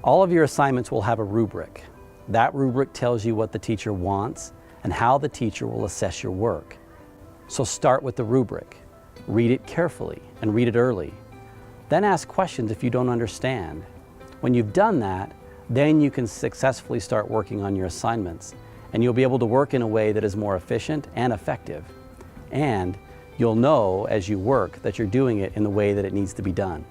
All of your assignments will have a rubric. That rubric tells you what the teacher wants and how the teacher will assess your work. So start with the rubric. Read it carefully and read it early. Then ask questions if you don't understand. When you've done that, then you can successfully start working on your assignments, and you'll be able to work in a way that is more efficient and effective. And you'll know as you work that you're doing it in the way that it needs to be done.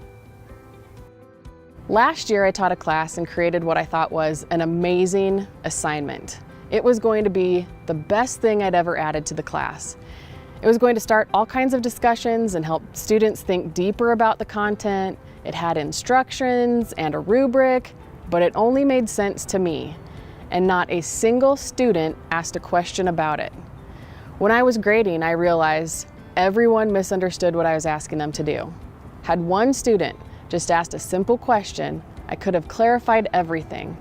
Last year I taught a class and created what I thought was an amazing assignment. It was going to be the best thing I'd ever added to the class. It was going to start all kinds of discussions and help students think deeper about the content. It had instructions and a rubric, but it only made sense to me, and not a single student asked a question about it. When I was grading, I realized everyone misunderstood what I was asking them to do. Had one student just asked a simple question, I could have clarified everything.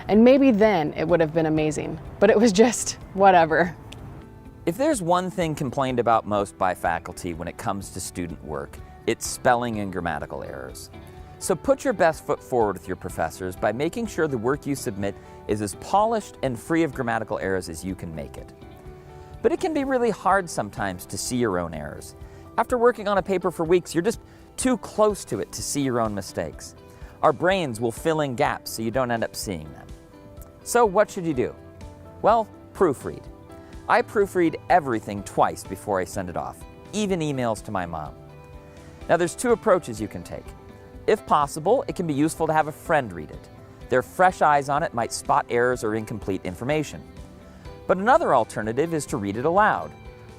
And maybe then it would have been amazing, but it was just whatever. If there's one thing complained about most by faculty when it comes to student work, it's spelling and grammatical errors. So put your best foot forward with your professors by making sure the work you submit is as polished and free of grammatical errors as you can make it. But it can be really hard sometimes to see your own errors. After working on a paper for weeks, you're just too close to it to see your own mistakes. Our brains will fill in gaps so you don't end up seeing them. So what should you do? Well, proofread. I proofread everything twice before I send it off, even emails to my mom. Now there's two approaches you can take. If possible, it can be useful to have a friend read it. Their fresh eyes on it might spot errors or incomplete information. But another alternative is to read it aloud.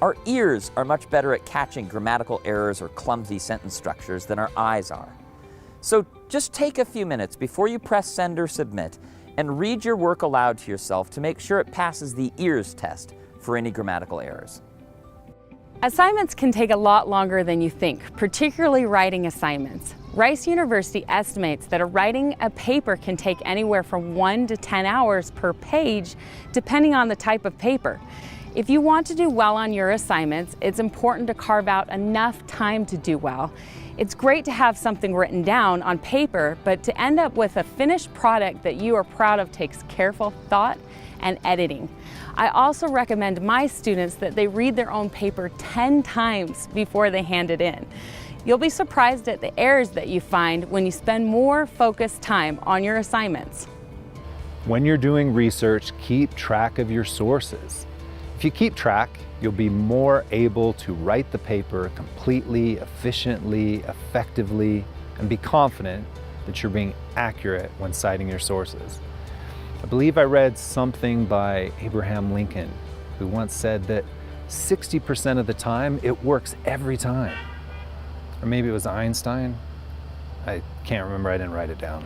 Our ears are much better at catching grammatical errors or clumsy sentence structures than our eyes are. So just take a few minutes before you press send or submit and read your work aloud to yourself to make sure it passes the ears test for any grammatical errors. Assignments can take a lot longer than you think, particularly writing assignments. Rice University estimates that writing a paper can take anywhere from 1 to 10 hours per page, depending on the type of paper. If you want to do well on your assignments, it's important to carve out enough time to do well. It's great to have something written down on paper, but to end up with a finished product that you are proud of takes careful thought and editing. I also recommend my students that they read their own paper 10 times before they hand it in. You'll be surprised at the errors that you find when you spend more focused time on your assignments. When you're doing research, keep track of your sources. If you keep track, you'll be more able to write the paper completely, efficiently, effectively, and be confident that you're being accurate when citing your sources. I believe I read something by Abraham Lincoln, who once said that 60% of the time, it works every time. Or maybe it was Einstein. I can't remember, I didn't write it down.